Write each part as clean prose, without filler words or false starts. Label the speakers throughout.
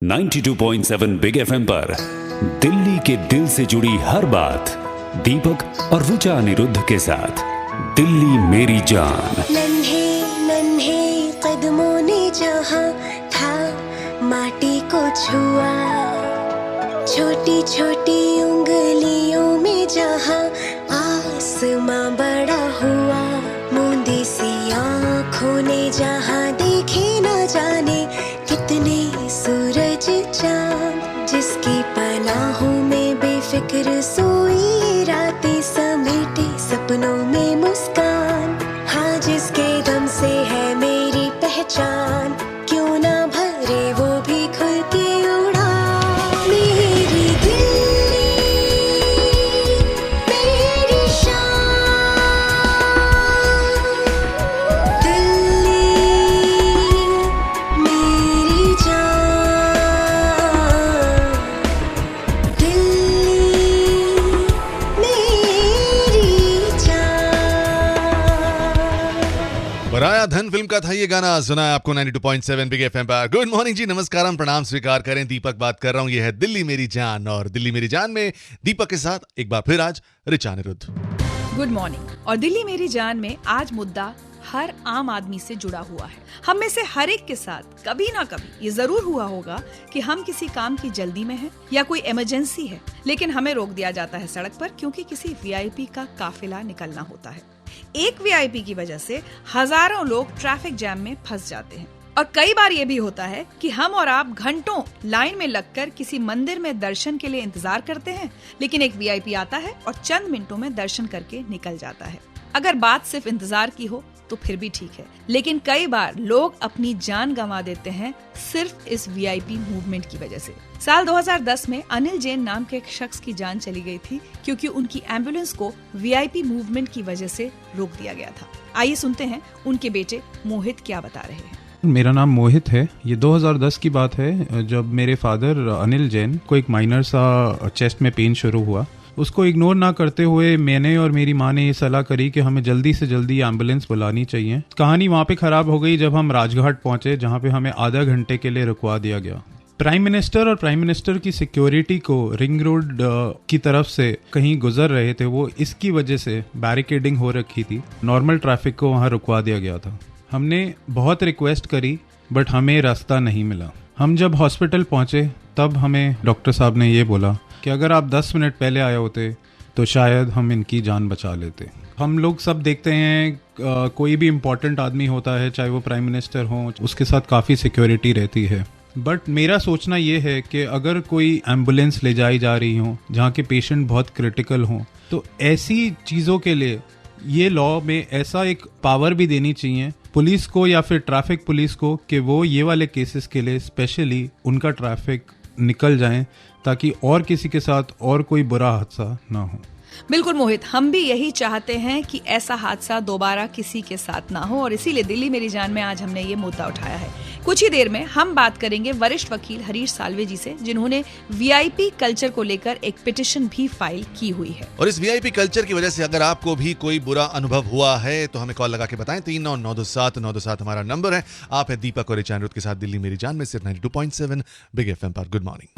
Speaker 1: 92.7 big FM पर दिल्ली के दिल से जुड़ी हर बात दीपक और ऋचा अनिरुद्ध के साथ दिल्ली मेरी जान।
Speaker 2: नन्हे नन्हे कदमों ने जहाँ था माटी को छुआ, छोटी छोटी उंगलियों में जहाँ आसमां बड़ा हुआ, मूंदी सी आँखों ने जहाँ देखे न जाने कितने सूरज चाँद, जिसकी पनाहों में बेफिक्र सोई रातें समेटे सपनों में मुस्कान, हाँ जिसके दम से है मेरी पहचान, क्यों ना भरे वो भी खुल के उड़ा। मेरी दिल्ली मेरी शान, दिल्ली मेरी जान, दिल्ली मेरी जान।
Speaker 3: पराया धन फिल्म का था ये गाना, सुना है आपको 92.7 बिग एफएम पर। गुड मॉर्निंग जी, नमस्कारम, प्रणाम स्वीकार करें। दीपक बात कर रहा हूं, ये है दिल्ली मेरी जान, और दिल्ली मेरी जान में दीपक के साथ एक बार फिर आज ऋचा अनिरुद्ध।
Speaker 4: Good morning. और दिल्ली मेरी जान में आज मुद्दा हर आम आदमी से जुड़ा हुआ है। हम में से हर एक के साथ कभी ना कभी ये जरूर हुआ होगा कि हम किसी काम की जल्दी में हैं या कोई इमरजेंसी है, लेकिन हमें रोक दिया जाता है सड़क पर क्योंकि किसी वीआईपी का काफिला निकलना होता है। एक वीआईपी की वजह से हजारों लोग ट्रैफिक जैम में फंस जाते हैं। और कई बार ये भी होता है कि हम और आप घंटों लाइन में लगकर किसी मंदिर में दर्शन के लिए इंतजार करते हैं, लेकिन एक वीआईपी आता है और चंद मिनटों में दर्शन करके निकल जाता है। अगर बात सिर्फ इंतजार की हो तो फिर भी ठीक है, लेकिन कई बार लोग अपनी जान गंवा देते हैं सिर्फ इस वीआईपी मूवमेंट की वजह से। साल 2010 में अनिल जैन नाम के एक शख्स की जान चली गई थी क्योंकि उनकी एम्बुलेंस को वीआईपी मूवमेंट की वजह से रोक दिया गया था। आइए सुनते हैं उनके बेटे मोहित क्या बता रहे हैं।
Speaker 5: मेरा नाम मोहित है। ये 2010 की बात है जब मेरे फादर अनिल जैन को एक माइनर सा चेस्ट में पेन शुरू हुआ। उसको इग्नोर ना करते हुए मैंने और मेरी माँ ने ये सलाह करी कि हमें जल्दी से जल्दी एम्बुलेंस बुलानी चाहिए। कहानी वहाँ पे खराब हो गई जब हम राजघाट पहुँचे, जहाँ पे हमें आधा घंटे के लिए रुकवा दिया गया। प्राइम मिनिस्टर और प्राइम मिनिस्टर की सिक्योरिटी को रिंग रोड की तरफ से कहीं गुजर रहे थे, वो इसकी वजह से बैरिकेडिंग हो रखी थी। नॉर्मल ट्रैफिक को वहाँ रुकवा दिया गया था। हमने बहुत रिक्वेस्ट करी बट हमें रास्ता नहीं मिला। हम जब हॉस्पिटल पहुँचे तब हमें डॉक्टर साहब ने ये बोला कि अगर आप 10 मिनट पहले आए होते तो शायद हम इनकी जान बचा लेते। हम लोग सब देखते हैं कोई भी इम्पोर्टेंट आदमी होता है, चाहे वो प्राइम मिनिस्टर हो, उसके साथ काफ़ी सिक्योरिटी रहती है। बट मेरा सोचना ये है कि अगर कोई एम्बुलेंस ले जाई जा रही हो जहाँ के पेशेंट बहुत क्रिटिकल हों, तो ऐसी चीज़ों के लिए ये लॉ में ऐसा एक पावर भी देनी चाहिए पुलिस को या फिर ट्रैफिक पुलिस को कि वो ये वाले केसेस के लिए स्पेशली उनका ट्रैफिक निकल जाएं ताकि और किसी के साथ और कोई बुरा हादसा ना हो।
Speaker 4: बिल्कुल मोहित, हम भी यही चाहते हैं कि ऐसा हादसा दोबारा किसी के साथ ना हो, और इसीलिए दिल्ली मेरी जान में आज हमने ये मुद्दा उठाया है। कुछ ही देर में हम बात करेंगे वरिष्ठ वकील हरीश साल्वे जी से, जिन्होंने वीआईपी कल्चर को लेकर एक पिटीशन भी फाइल की हुई है।
Speaker 3: और इस वीआईपी कल्चर की वजह से अगर आपको भी कोई बुरा अनुभव हुआ है तो हमें कॉल लगा के बताएं। 39927927 हमारा नंबर है। आप है दीपक और ऋचा अनिरुद्ध के साथ दिल्ली मेरी जान में सिर्फ 92.7 बिग एफएम पर। Good morning.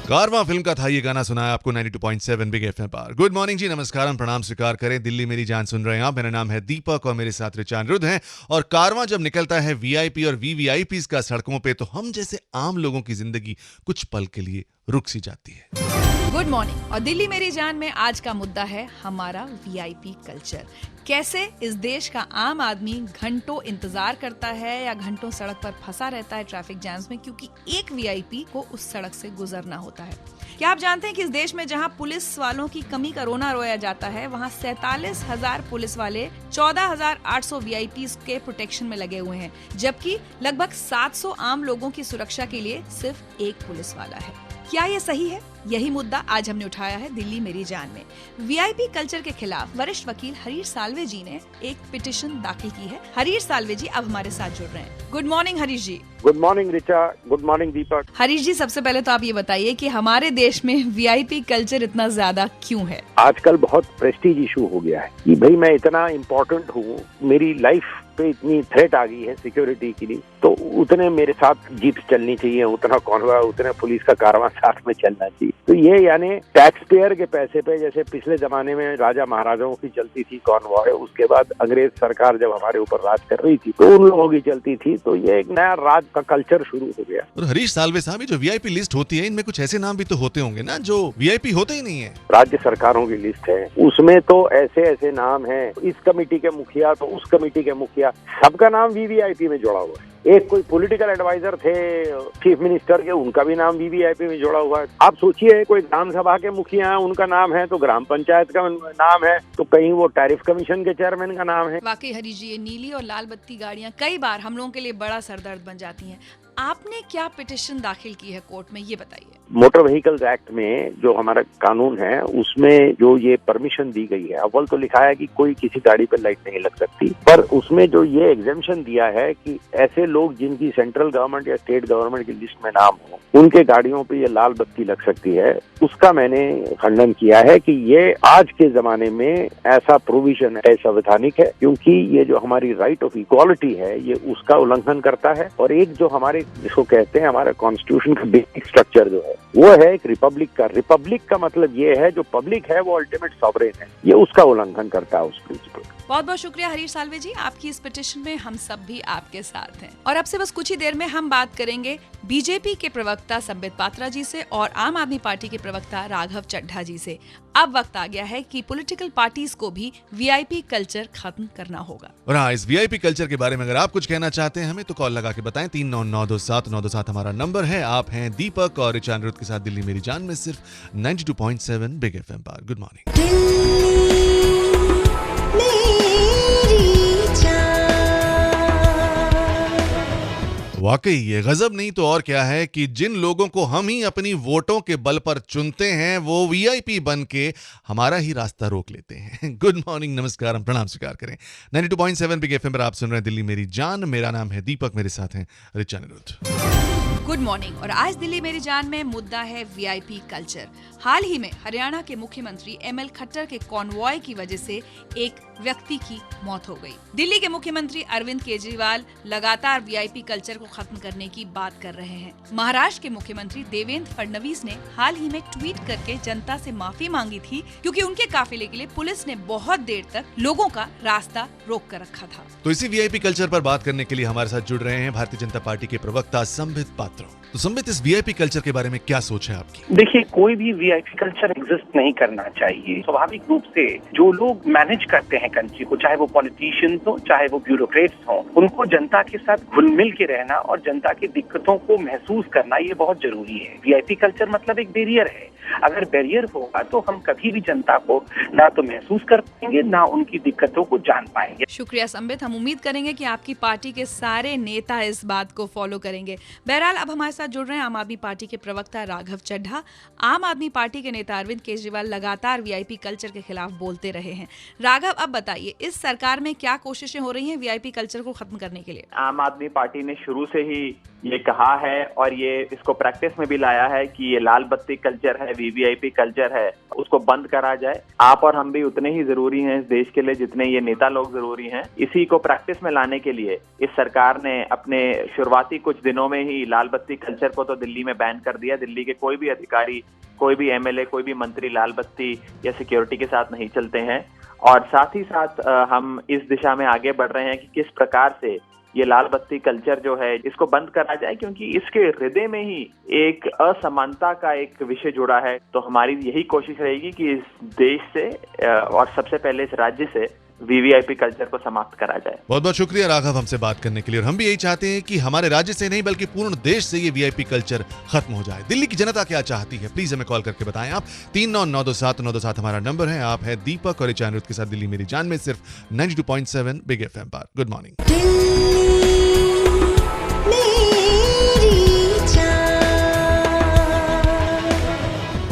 Speaker 3: कारवां फिल्म का था ये गाना, सुना है आपको 92.7 बिग एफएम पर। गुड मॉर्निंग जी, नमस्कारम, प्रणाम स्वीकार करें। दिल्ली मेरी जान सुन रहे हैं आप। मेरा नाम है दीपक और मेरे साथ ऋचा अनिरुद्ध हैं। और कारवां जब निकलता है वीआईपी और वीवीआईपीज़ का सड़कों पे, तो हम जैसे आम लोगों की जिंदगी कुछ पल के लिए रुक सी जाती है।
Speaker 4: Good morning. और दिल्ली मेरी जान में आज का मुद्दा है हमारा वीआईपी कल्चर। कैसे इस देश का आम आदमी घंटों इंतजार करता है या घंटों सड़क पर फंसा रहता है ट्रैफिक जैम्स में क्योंकि एक वीआईपी को उस सड़क से गुजरना होता है। क्या आप जानते हैं कि इस देश में जहां पुलिस वालों की कमी का रोना रोया जाता है, वहां 47,000 पुलिस वाले 14,800 वीआईपीज़ के प्रोटेक्शन में लगे हुए हैं, जबकि लगभग 700 आम लोगों की सुरक्षा के लिए सिर्फ एक पुलिस वाला है। क्या ये सही है? यही मुद्दा आज हमने उठाया है दिल्ली मेरी जान में। वीआईपी कल्चर के खिलाफ वरिष्ठ वकील हरीश साल्वे जी ने एक पिटीशन दाखिल की है। हरीश साल्वे जी अब हमारे साथ जुड़ रहे हैं। Good morning Harish ji.
Speaker 6: Good morning Richa, good morning Deepak.
Speaker 4: Harish ji, सबसे पहले तो आप ये बताइए कि हमारे देश में वीआईपी कल्चर इतना ज्यादा क्यों है?
Speaker 6: आजकल बहुत प्रेस्टीज इशू हो गया है कि भाई मैं इतना इम्पोर्टेंट हूँ, मेरी लाइफ पे इतनी थ्रेट आ गई है सिक्योरिटी के लिए, तो उतने मेरे साथ जीप्स चलनी चाहिए, उतना कॉन्वॉय, उतने पुलिस का कारवां साथ में चलना चाहिए। तो ये यानी टैक्स पेयर के पैसे पे, जैसे पिछले जमाने में राजा महाराजाओं की चलती थी कॉन्वॉय, उसके बाद अंग्रेज सरकार जब हमारे ऊपर राज कर रही थी तो उन लोगों की चलती थी, तो ये एक नया राज का कल्चर शुरू हो गया।
Speaker 3: और हरीश साल्वे साहब, ये जो वीआईपी लिस्ट होती है, इनमें कुछ ऐसे नाम भी तो होते होंगे ना जो वीआईपी होते ही नहीं है?
Speaker 6: राज्य सरकारों की लिस्ट है, उसमें तो ऐसे ऐसे नाम है, इस कमेटी के मुखिया तो उस कमेटी के मुखिया, सबका नाम वीवीआईपी में जुड़ा हुआ है। एक कोई पॉलिटिकल एडवाइजर थे चीफ मिनिस्टर के, उनका भी नाम वीवीआईपी में जुड़ा हुआ है। आप सोचिए, कोई ग्राम सभा के मुखिया हैं, उनका नाम है, तो ग्राम पंचायत का नाम है, तो कहीं वो टैरिफ कमीशन के चेयरमैन का नाम है।
Speaker 4: वाकई हरीश जी, ये नीली और लाल बत्ती गाड़ियां कई बार हम लोगों के लिए बड़ा सरदर्द बन जाती हैं। आपने क्या पिटीशन दाखिल की है कोर्ट में, ये बताइए।
Speaker 6: मोटर व्हीकल्स एक्ट में जो हमारा कानून है, उसमें जो ये परमिशन दी गई है, अव्वल तो लिखा है कि कोई किसी गाड़ी पर लाइट नहीं लग सकती, पर उसमें जो ये एग्जेम्पशन दिया है कि ऐसे लोग जिनकी सेंट्रल गवर्नमेंट या स्टेट गवर्नमेंट की लिस्ट में नाम हो, उनके गाड़ियों पे ये लाल बत्ती लग सकती है, उसका मैंने खंडन किया है कि ये आज के जमाने में ऐसा प्रोविजन असंवैधानिक है, क्योंकि ये जो हमारी राइट ऑफ इक्वालिटी है, ये उसका उल्लंघन करता है। और एक जो हमारे, जिसको कहते हैं हमारा कॉन्स्टिट्यूशन का बेसिक स्ट्रक्चर जो है, वो है एक रिपब्लिक का। रिपब्लिक का मतलब ये है जो पब्लिक है वो अल्टीमेट सॉवरेन है, ये उसका उल्लंघन करता है उस प्रिंसिपल।
Speaker 4: बहुत बहुत शुक्रिया हरीश साल्वे जी, आपकी इस पिटीशन में हम सब भी आपके साथ हैं। और अब से बस कुछ ही देर में हम बात करेंगे बीजेपी के प्रवक्ता संबित पात्रा जी से और आम आदमी पार्टी के प्रवक्ता राघव चड्ढा जी से। अब वक्त आ गया है कि पॉलिटिकल पार्टीज को भी वीआईपी कल्चर खत्म करना होगा।
Speaker 3: और हाँ, इस वीआईपी कल्चर के बारे में अगर आप कुछ कहना चाहते हैं हमें, तो कॉल लगा के बताएं। 39927927 हमारा नंबर है। आप हैं दीपक और रिचा अनिरुद्ध के साथ दिल्ली मेरी जान में, सिर्फ 92.7 बिग एफएम पर। Good morning. वाकई ये गजब नहीं तो और क्या है कि जिन लोगों को हम ही अपनी वोटों के बल पर चुनते हैं, वो वीआईपी बन के हमारा ही रास्ता रोक लेते हैं। गुड मॉर्निंग, नमस्कार, हम प्रणाम स्वीकार करें। 92.7 बिग एफएम पर आप सुन रहे हैं दिल्ली मेरी जान। मेरा नाम है दीपक, मेरे साथ हैं रिचा अनिरुद्ध।
Speaker 4: Good morning. और आज दिल्ली मेरी जान में मुद्दा है वीआईपी कल्चर। हाल ही में हरियाणा के मुख्यमंत्री एमएल खट्टर के कॉन्वॉय की वजह से एक व्यक्ति की मौत हो गई। दिल्ली के मुख्यमंत्री अरविंद केजरीवाल लगातार वीआईपी कल्चर को खत्म करने की बात कर रहे हैं। महाराष्ट्र के मुख्यमंत्री देवेंद्र फडणवीस ने हाल ही में ट्वीट करके जनता से माफी मांगी थी, क्योंकि उनके काफिले के लिए पुलिस ने बहुत देर तक लोगों का रास्ता रोक कर रखा था।
Speaker 3: तो इसी वीआईपी कल्चर पर बात करने के लिए हमारे साथ जुड़ रहे हैं भारतीय जनता पार्टी के प्रवक्ता संबित पात्रा। तो संबित, इस वीआईपी कल्चर के बारे में क्या सोच है आपकी?
Speaker 7: देखिए, कोई भी वीआईपी कल्चर एग्जिस्ट नहीं करना चाहिए। स्वाभाविक रूप से जो लोग मैनेज करते हैं कंट्री को, चाहे वो पॉलिटिशियंस हो, चाहे वो ब्यूरोक्रेट्स हो, उनको जनता के साथ घुल मिल के रहना और जनता की दिक्कतों को महसूस करना, ये बहुत जरूरी है। वीआईपी कल्चर मतलब एक बैरियर है। अगर बैरियर होगा तो हम कभी भी जनता को ना तो महसूस कर पाएंगे, ना उनकी दिक्कतों को जान पाएंगे।
Speaker 4: शुक्रिया संबित, हम उम्मीद करेंगे कि आपकी पार्टी के सारे नेता इस बात को फॉलो करेंगे। बहरहाल, अब हमारे साथ जुड़ रहे हैं आम आदमी पार्टी के प्रवक्ता राघव चड्ढा। आम आदमी पार्टी के नेता अरविंद केजरीवाल लगातार वीआईपी कल्चर के खिलाफ बोलते रहे हैं। राघव, अब बताइए, इस सरकार में क्या कोशिशें हो रही हैं वीआईपी कल्चर को खत्म करने के लिए?
Speaker 8: आम आदमी पार्टी ने शुरू से ही ये कहा है और ये इसको प्रैक्टिस में भी लाया है कि ये लाल बत्ती कल्चर है, वीवीआईपी कल्चर है, उसको बंद करा जाए। आप और हम भी उतने ही जरूरी हैं इस देश के लिए जितने ये नेता लोग जरूरी हैं। इसी को प्रैक्टिस में लाने के लिए इस सरकार ने अपने शुरुआती कुछ दिनों में ही लाल बत्ती कल्चर को तो दिल्ली में बैन कर दिया। दिल्ली के कोई भी अधिकारी, कोई भी एमएलए, कोई भी मंत्री लाल बत्ती या सिक्योरिटी के साथ नहीं चलते हैं। और साथ ही साथ हम इस दिशा में आगे बढ़ रहे हैं कि किस प्रकार से ये लाल बत्ती कल्चर जो है इसको बंद करा जाए, क्योंकि इसके हृदय में ही एक असमानता का एक विषय जुड़ा है। तो हमारी यही कोशिश रहेगी कि इस देश से और सबसे पहले इस राज्य से वीवीआईपी कल्चर को समाप्त करा जाए।
Speaker 3: बहुत बहुत शुक्रिया राघव हमसे बात करने के लिए। और हम भी यही चाहते हैं कि हमारे राज्य से नहीं बल्कि पूर्ण देश से ये वीआईपी कल्चर खत्म हो जाए। दिल्ली की जनता क्या चाहती है, प्लीज हमें कॉल करके बताएं। आप 39927927 हमारा नंबर है। आप है दीपक और रिचा अनिरुद्ध के साथ दिल्ली मेरी जान में, सिर्फ 92.7 बिग एफएम पर। Good morning.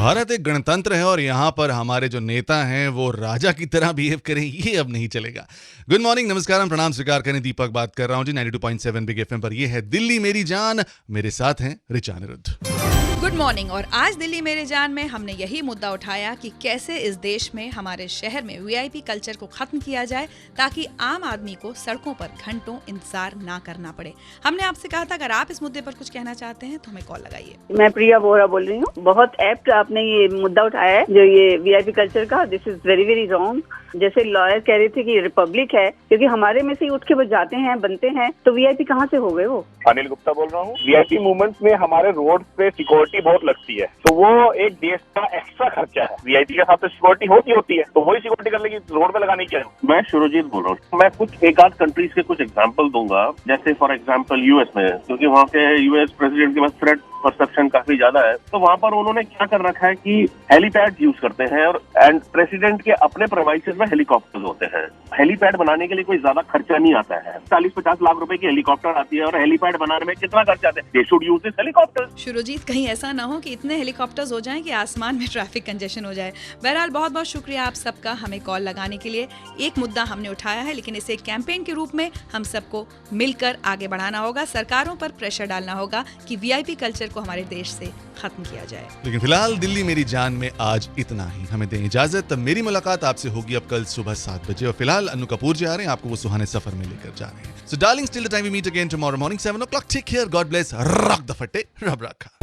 Speaker 3: भारत एक गणतंत्र है और यहाँ पर हमारे जो नेता हैं वो राजा की तरह बिहेव करें, ये अब नहीं चलेगा। गुड मॉर्निंग, नमस्कार, प्रणाम स्वीकार करें। दीपक बात कर रहा हूँ जी 92.7 बिग एफएम पर। ये है दिल्ली मेरी जान, मेरे साथ हैं ऋचा अनिरुद्ध।
Speaker 4: Good morning. और आज दिल्ली मेरे जान में हमने यही मुद्दा उठाया कि कैसे इस देश में हमारे शहर में वीआईपी कल्चर को खत्म किया जाए ताकि आम आदमी को सड़कों पर घंटों इंतजार ना करना पड़े। हमने आपसे कहा था अगर आप इस मुद्दे पर कुछ कहना चाहते हैं तो हमें कॉल लगाइए।
Speaker 9: मैं प्रिया बोरा बोल रही हूँ। बहुत एप्ट आपने ये मुद्दा उठाया है जो ये वीआईपी कल्चर का। This is very very wrong. जैसे लॉयर कह रहे थे कि रिपब्लिक है, क्योंकि हमारे में से ही उठ के वो जाते हैं बनते हैं, तो वीआईपी कहाँ से हो गए वो?
Speaker 10: अनिल गुप्ता बोल रहा हूँ। वीआईपी मूवमेंट्स में हमारे रोड पे सिक्योरिटी बहुत लगती है, तो वो एक देश का एक्स्ट्रा खर्चा है। वीआईपी के साथ तो सिक्योरिटी होती है, तो वही सिक्योरिटी करने की रोड पे लगानी चाहिए।
Speaker 11: मैं शुरुजीत बोल रहा हूँ। मैं कुछ एक आध कंट्रीज के कुछ एग्जांपल दूंगा, जैसे फॉर एग्जांपल यूएस में, क्योंकि वहाँ के यूएस प्रेसिडेंट के पास थ्रेट परसेप्शन काफी ज्यादा है, तो वहाँ पर उन्होंने क्या कर रखा है कि हेलीपैड यूज करते हैं और एंड प्रेसिडेंट के अपने प्रेमाइसेस में हेलीकॉप्टर्स होते हैं। हेलीपैड बनाने के लिए कोई ज्यादा खर्चा नहीं आता है। 40-50 लाख रुपए की हेलीकॉप्टर आती है और हेलीपैड बनाने में कितना खर्चा आता है? They should use this helicopter.
Speaker 4: Surajit, कहीं ऐसा ना हो कि इतने हेलीकॉप्टर्स हो जाएं कि आसमान में ट्रैफिक कंजेशन हो जाए। बहरहाल बहुत बहुत शुक्रिया आप सबका हमें कॉल लगाने के लिए। एक मुद्दा हमने उठाया है, लेकिन इसे एक कैंपेन के रूप में हम सबको मिलकर आगे बढ़ाना होगा। सरकारों पर प्रेशर डालना होगा कि वीआईपी कल्चर को हमारे देश से खत्म किया जाए।
Speaker 3: लेकिन फिलहाल दिल्ली मेरी जान में आज इतना ही। हमें दें इजाजत। तब मेरी मुलाकात आपसे होगी अब कल सुबह 7 बजे। और फिलहाल अन्नू कपूर जी आ रहे हैं, आपको वो सुहाने सफर में लेकर जा रहे हैं। So darlings, till the time we meet again tomorrow morning 7 o'clock, take care, god bless, rock the फटे, रब रखा।